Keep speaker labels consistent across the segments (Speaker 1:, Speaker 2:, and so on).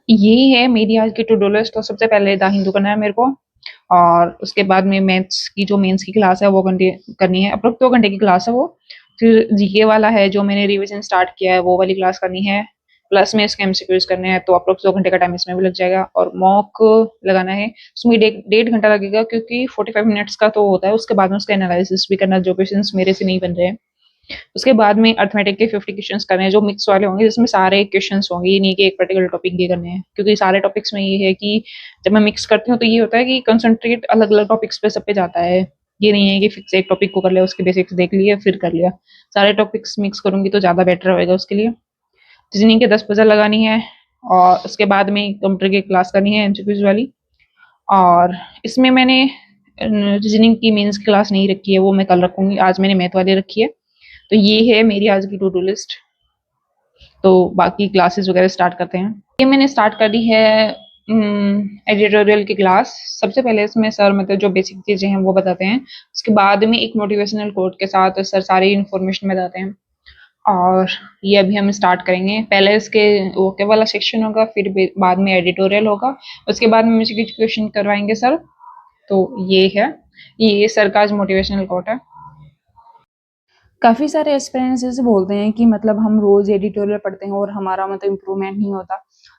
Speaker 1: यही है मेरी आज की टू डू लिस्ट। तो सबसे पहले द हिंदू करना है मेरे को, और उसके बाद में मैथ्स की जो मेंस की क्लास है वो करनी है। अप्रोक्स 2 घंटे की क्लास है वो। फिर जीके वाला है जो मैंने रिवीजन स्टार्ट किया है, वो वाली क्लास करनी है। प्लस में इसके एमसीक्यूज करने हैं, तो अप्रोक्स 2 घंटे का टाइम इसमें भी लग जाएगा। और मॉक लगाना है, उसमें 1.5 घंटा लगेगा, क्योंकि 45 मिनट्स का तो होता है। उसके बाद में उसका एनालिसिस भी करना, जो क्वेश्चन मेरे से नहीं बन रहे हैं। उसके बाद में अर्थमेटिक के 50 क्वेश्चंस करने हैं, जो मिक्स वाले होंगे, जिसमें सारे क्वेश्चंस होंगे। ये नहीं कि एक पर्टिकुलर टॉपिक के करने हैं, क्योंकि सारे टॉपिक्स में ये है कि जब मैं मिक्स करती हूँ तो ये होता है कि कंसंट्रेट अलग अलग टॉपिक्स पे सब पे जाता है। ये नहीं है कि फिक्स एक टॉपिक को कर लिया, उसके बेसिक्स देख लिए फिर कर लिया। सारे टॉपिक्स मिक्स करूंगी तो ज़्यादा बेटर होएगा उसके लिए। रीजनिंग के 10 पजल लगानी है, और उसके बाद में कंप्यूटर की क्लास करनी है एमसीक्यूज वाली। और इसमें मैंने रीजनिंग की मेंस की क्लास नहीं रखी है, वो मैं कल रखूंगी। आज मैंने मैथ वाली रखी है। तो ये है मेरी आज की टू डू लिस्ट। तो बाकी क्लासेस वगैरह स्टार्ट करते हैं। ये मैंने स्टार्ट कर दी है एडिटोरियल की क्लास। सबसे पहले इसमें सर मतलब जो बेसिक चीज़ें हैं वो बताते हैं। उसके बाद में एक मोटिवेशनल कोट के साथ सर सारी इन्फॉर्मेशन बताते हैं। और ये अभी हम स्टार्ट करेंगे। पहले इसके ओके वाला सेक्शन होगा, फिर बाद में एडिटोरियल होगा। उसके बाद में मुझे कुछ क्वेश्चन करवाएंगे सर। तो ये है, ये सर का आज मोटिवेशनल कोट है।
Speaker 2: काफ़ी सारे एस्पिरेंट्स ऐसे बोलते हैं कि मतलब हम रोज़ एडिटोरियल पढ़ते हैं और हमारा मतलब इम्प्रूवमेंट नहीं होता।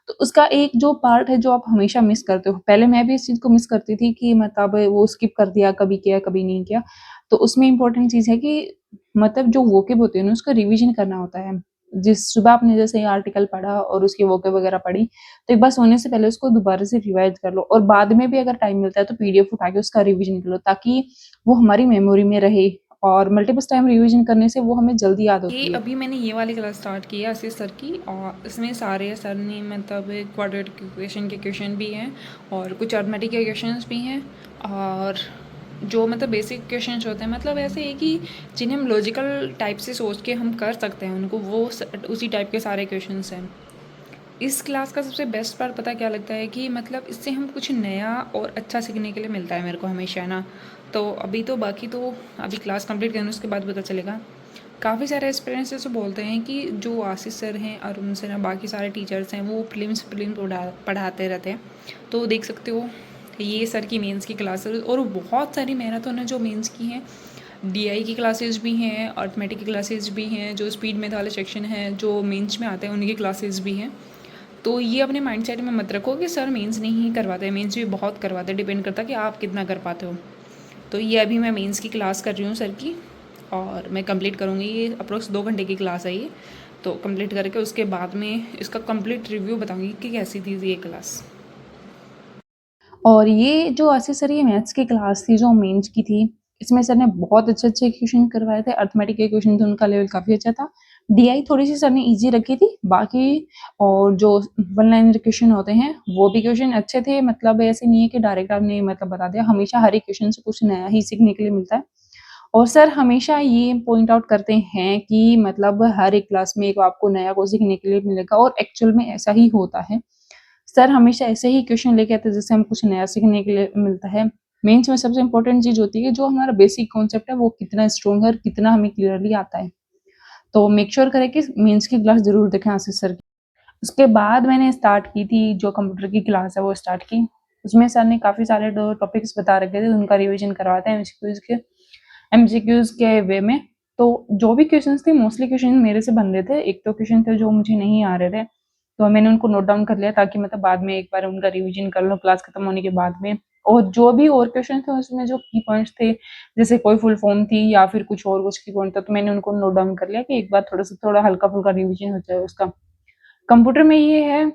Speaker 2: तो उसका एक जो पार्ट है जो आप हमेशा मिस करते हो, पहले मैं भी इस चीज़ को मिस करती थी कि मतलब वो स्किप कर दिया, कभी किया, कभी नहीं किया। तो उसमें इम्पोर्टेंट चीज़ है कि मतलब जो वोकेब होते हैं ना, उसका रिवीजन करना होता है। जिस सुबह आपने जैसे आर्टिकल पढ़ा और उसकी वोकेब वगैरह पढ़ी, तो एक बार सोने से पहले उसको दोबारा से रिवाइज़ कर लो, और बाद में भी अगर टाइम मिलता है तो पीडीएफ उठा के उसका रिवीजन कर लो, ताकि वो हमारी मेमोरी में रहे। और मल्टीपल टाइम रिवीजन करने से वो हमें जल्दी याद
Speaker 3: ये
Speaker 2: होती है।
Speaker 3: अभी मैंने ये वाली क्लास स्टार्ट की है आशीष सर की, और इसमें सारे सर ने मतलब क्वाड्रेटिक इक्वेशन के क्वेश्चन भी हैं और कुछ अर्थमेटिक के क्वेश्चंस भी हैं। और जो मतलब बेसिक क्वेश्चंस होते हैं, मतलब ऐसे है कि जिन्हें हम लॉजिकल टाइप से सोच के हम कर सकते हैं उनको, वो उसी टाइप के सारे क्वेश्चंस हैं। इस क्लास का सबसे बेस्ट पार्ट पता क्या लगता है कि मतलब इससे हम कुछ नया और अच्छा सीखने के लिए मिलता है मेरे को हमेशा ना। तो अभी तो बाकी तो अभी क्लास कंप्लीट करने उसके बाद पता चलेगा। काफ़ी सारे एक्सपीरियंस से बोलते हैं कि जो आशीष सर हैं, अरुण सर हैं, बाकी सारे टीचर्स हैं, वो फिल्म्स पढ़ाते रहते हैं। तो देख सकते हो ये सर की मेंस की क्लासेस, और बहुत सारी मेहनत उन्होंने जो मेंस की हैं। डीआई की क्लासेस भी हैं, अर्थमेटिक की क्लासेस भी हैं, जो स्पीड मेथ वाले सेक्शन हैं जो मेंस में आते हैं उनकी क्लासेस भी हैं। तो ये अपने माइंडसेट में मत रखो कि सर मेंस नहीं करवाते, मेंस भी बहुत करवाते, डिपेंड करता है कि आप कितना कर पाते हो। तो ये अभी मैं मेंस की क्लास कर रही हूँ सर की, और मैं कंप्लीट करूँगी। ये अप्रोक्स 2 घंटे की क्लास है ये। तो कंप्लीट करके उसके बाद में इसका कंप्लीट रिव्यू बताऊँगी कि कैसी थी ये क्लास।
Speaker 2: और ये जो आशीष सर, ये मैथ्स की क्लास थी जो मेंस की थी, इसमें सर ने बहुत अच्छे-अच्छे क्वेश्चन करवाए थे। अर्थमेटिक के क्वेश्चन थे, उनका लेवल काफ़ी अच्छा था। डीआई थोड़ी-सी सर ने ईज़ी रखी थी, बाकी और जो वन लाइनर क्वेश्चन होते हैं, वो भी क्वेश्चन अच्छे थे। मतलब ऐसे नहीं है कि डायरेक्ट आपने मतलब बता दिया, हमेशा हर एक क्वेश्चन से कुछ नया ही सीखने के लिए मिलता है। और सर हमेशा ये पॉइंट आउट करते हैं कि मतलब हर एक क्लास में एक आपको नया कुछ सीखने के लिए मिलेगा, और एक्चुअल में ऐसा ही होता है। सर हमेशा ऐसे ही क्वेश्चन लेके आते हैं जिससे हमें कुछ नया सीखने के लिए मिलता है। मेंस में सबसे इम्पोर्टेंट चीज़ होती है जो हमारा बेसिक कॉन्सेप्ट है वो कितना स्ट्रॉन्ग है और कितना हमें क्लियरली आता है। तो मेक श्योर करें कि मेंस की क्लास ज़रूर देखें आशीष सर की। उसके बाद मैंने स्टार्ट की थी जो कंप्यूटर की क्लास है वो स्टार्ट की। उसमें सर ने काफ़ी सारे टॉपिक्स बता रखे थे, उनका रिवीजन करवाते हैं एमसीक्यूज़ के वे में। तो जो भी क्वेश्चंस थे, मोस्टली क्वेश्चन मेरे से बन रहे थे। एक दो क्वेश्चन थे जो मुझे नहीं आ रहे थे, तो मैंने उनको नोट डाउन कर लिया ताकि मतलब बाद में एक बार उनका रिवीजन कर लूँ क्लास खत्म होने के बाद में। और जो भी और क्वेश्चन थे उसमें जो की पॉइंट्स थे, जैसे कोई फुल फॉर्म थी या फिर कुछ और कुछ की पॉइंट था, तो मैंने उनको नोट डाउन कर लिया कि एक बार थोड़ा हल्का फुल्का रिवीजन हो जाए उसका। कंप्यूटर में ये है,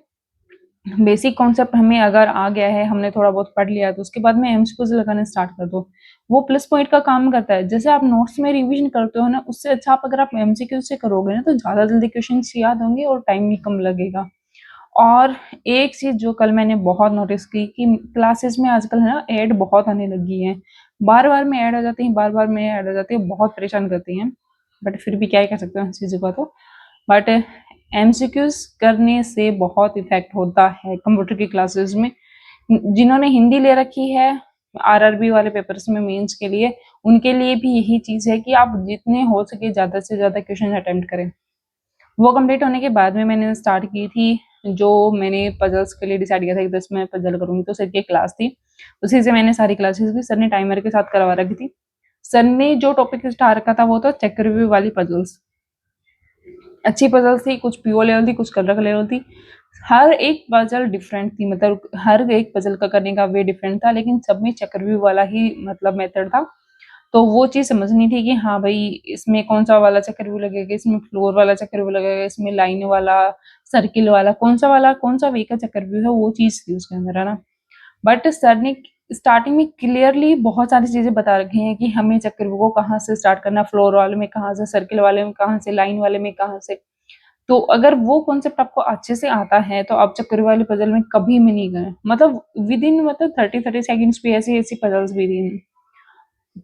Speaker 2: बेसिक कॉन्सेप्ट हमें अगर आ गया है, हमने थोड़ा बहुत पढ़ लिया, तो उसके बाद में एमसीक्यूज लगाना स्टार्ट कर दो। वो प्लस पॉइंट का काम करता है। जैसे आप नोट्स में रिवीजन करते हो ना, उससे अच्छा आप अगर आप एमसीक्यू से करोगे ना, तो ज़्यादा जल्दी क्वेश्चन याद होंगे और टाइम भी कम लगेगा। और एक चीज़ जो कल मैंने बहुत नोटिस की कि क्लासेस में आजकल है ना, ऐड बहुत आने लगी है। बार-बार में ऐड आ जाती हैं, बार-बार में ऐड आ जाती है, बहुत परेशान करती हैं। बट फिर भी क्या ही कर सकते हैं उस चीज़ का तो। बट एमसीक्यूज करने से बहुत इफेक्ट होता है कंप्यूटर की क्लासेस में। जिन्होंने हिंदी ले रखी है आरआरबी वाले पेपर्स में मेंस के लिए, उनके लिए भी यही चीज़ है कि आप जितने हो सके ज़्यादा से ज़्यादा क्वेश्चन अटेम्प्ट करें। वो कंप्लीट होने के बाद में मैंने स्टार्ट की थी जो मैंने पजल्स के लिए डिसाइड किया था कि 10 मैं पजल करूँगी, तो सर की एक क्लास थी, उसी से मैंने सारी क्लासेस भी सर ने टाइमर के साथ करवा रखी थी। सर ने जो टॉपिक स्टार्ट रखा था वो था चक्रव्यूह वाली पजल्स। अच्छी पजल थी, कुछ पीओ लेवल थी, कुछ कलर लेवल थी। हर एक पजल डिफरेंट थी, मतलब हर एक पजल का करने का वे डिफरेंट था, लेकिन सब में चक्रव्यूह वाला ही मतलब मेथड था। तो वो चीज़ समझनी थी कि हाँ भाई, इसमें कौन सा वाला चक्रव्यूह लगेगा, इसमें फ्लोर वाला चक्रव्यूह लगेगा, इसमें लाइन वाला, सर्किल वाला, कौन सा वे का चक्रव्यूह है, वो चीज़ थी उसके अंदर, है ना। बट सर ने स्टार्टिंग में क्लियरली बहुत सारी चीज़ें बता रखी हैं कि हमें चक्रव्यूह को कहाँ से स्टार्ट करना, फ्लोर वाले में कहाँ से, सर्किल वाले में कहाँ से, लाइन वाले में कहाँ से। तो अगर वो कॉन्सेप्ट आपको अच्छे से आता है तो आप चक्रव्यूह वाले पजल में कभी भी नहीं गए, मतलब विद इन मतलब 30 सेकंड्स पे ऐसी ऐसी पजल्स भी थी।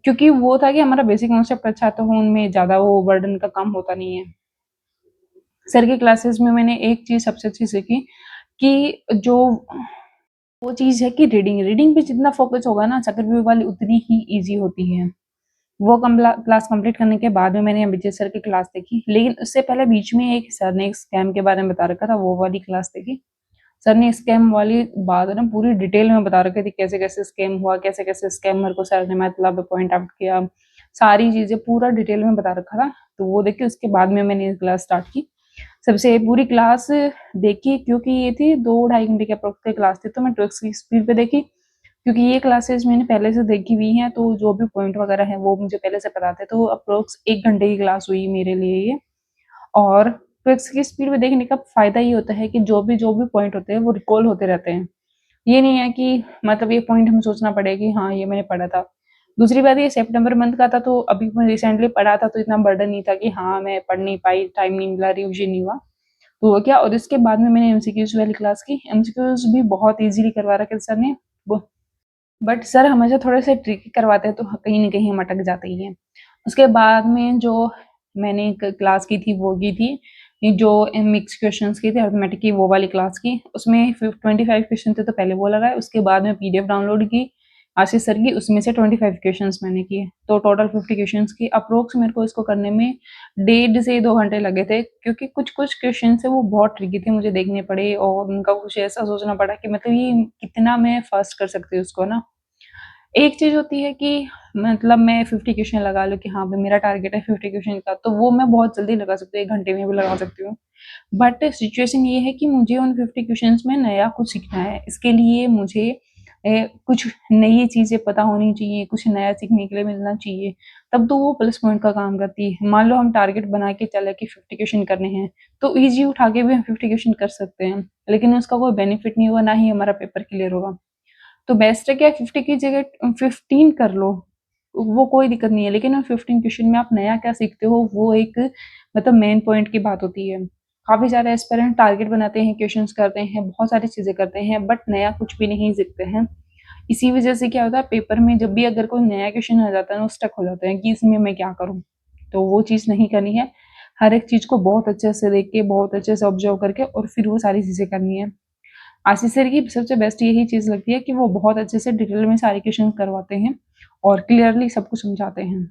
Speaker 2: क्योंकि वो था कि हमारा बेसिक कॉन्सेप्ट अच्छा है, तो उनमें ज़्यादा वो बर्डन का काम होता नहीं है। सर की क्लासेस में मैंने एक चीज़ सबसे अच्छी सीखी कि जो वो चीज़ है कि रीडिंग पे जितना फोकस होगा ना, चक्रव्यूह वाली उतनी ही ईजी होती है। वो क्लास कंप्लीट करने के बाद में मैंने अभिजीत सर की क्लास देखी, लेकिन उससे पहले बीच में एक सर ने एक स्कैम के बारे में बता रखा था, वो वाली क्लास देखी। सर ने स्कैम वाली बात ना पूरी डिटेल में बता रखी थी, कैसे-कैसे स्कैम हुआ, कैसे-कैसे स्कैमर को सर ने मतलब पॉइंट आउट किया, सारी चीज़ें पूरा डिटेल में बता रखा था। तो वो देखी, उसके बाद में मैंने क्लास स्टार्ट की। सबसे पूरी क्लास देखी, क्योंकि ये थी 2 ढाई घंटे की अप्रॉक्स की क्लास थी, तो मैं ट्विक्स की स्पीड पे देखी, क्योंकि ये क्लासेस मैंने पहले से देखी हुई हैं, तो जो भी पॉइंट वगैरह हैं वो मुझे पहले से पता थे। तो अप्रॉक्स 1 घंटे की क्लास हुई मेरे लिए ये। और ट्विक्स की स्पीड में देखने का फ़ायदा ये होता है कि जो भी पॉइंट होते हैं वो रिकॉल होते रहते हैं। ये नहीं है कि मतलब ये पॉइंट हमें सोचना पड़े कि हाँ, ये मैंने पढ़ा था। दूसरी बात, ये सितंबर मंथ का था, तो अभी मैं रिसेंटली पढ़ा था, तो इतना बर्डन नहीं था कि हाँ, मैं पढ़ नहीं पाई, टाइम नहीं मिला, रिविज़न नहीं हुआ। तो वो क्या, और इसके बाद में मैंने एमसीक्यूज़ वाली क्लास की। एमसीक्यूज़ भी बहुत ईज़िली करवा रखे थे सर ने। ब बट सर हमेशा थोड़े से ट्रिकी करवाते हैं, तो कहीं न कहीं हम अटक जाते ही हैं। उसके बाद में जो मैंने एक क्लास की थी, वो की थी ये जो मिक्स क्वेश्चंस की थी, अरिथमेटिक की, वो वाली क्लास की। उसमें 25 क्वेश्चन थे, तो पहले वो लगाए, उसके बाद में पीडीएफ डाउनलोड की आशीष सर की, उसमें से 25 क्वेश्चंस मैंने किए, तो टोटल 50 क्वेश्चंस की। अप्रोक्स मेरे को इसको करने में 1.5 से 2 घंटे लगे थे, क्योंकि कुछ क्वेश्चन थे वो बहुत ट्रिकी थे, मुझे देखने पड़े, और उनका कुछ ऐसा सोचना पड़ा कि मतलब ये कितना मैं फर्स्ट कर सकती हूँ उसको ना। एक चीज़ होती है कि मतलब मैं 50 क्वेश्चन लगा लूँ कि हाँ भाई, मेरा टारगेट है 50 क्वेश्चन का, तो वो मैं बहुत जल्दी लगा सकती हूँ, 1 घंटे में भी लगा सकती हूँ। बट सिचुएशन ये है कि मुझे उन 50 क्वेश्चंस में नया कुछ सीखना है। इसके लिए मुझे कुछ नई चीज़ें पता होनी चाहिए, कुछ नया सीखने के लिए मिलना चाहिए, तब तो वो प्लस पॉइंट का काम करती है। मान लो हम टारगेट बना के चले कि 50 क्वेश्चन करने हैं, तो ईज़ी उठा के भी हम 50 क्वेश्चन कर सकते हैं, लेकिन उसका कोई बेनिफिट नहीं होगा, ना ही हमारा पेपर क्लियर होगा। तो बेस्ट है क्या, 50 की जगह 15 कर लो, वो कोई दिक्कत नहीं है, लेकिन उन 15 क्वेश्चन में आप नया क्या सीखते हो, वो एक मतलब मेन पॉइंट की बात होती है। काफ़ी सारे एस्पिरेंट टारगेट बनाते हैं, क्वेश्चंस करते हैं, बहुत सारी चीज़ें करते हैं, बट नया कुछ भी नहीं सीखते हैं। इसी वजह से क्या होता है, पेपर में जब भी अगर कोई नया क्वेश्चन आ जाता है ना, वो स्टक हो जाते हैं कि इसमें मैं क्या करूँ? तो वो चीज़ नहीं करनी है। हर एक चीज़ को बहुत अच्छे से देख के, बहुत अच्छे से ऑब्जर्व करके, और फिर वो सारी चीज़ें करनी है। आशीष सर की सबसे बेस्ट यही चीज़ लगती है कि वो बहुत अच्छे से डिटेल में सारे क्वेश्चन करवाते हैं और क्लियरली सब कुछ समझाते हैं।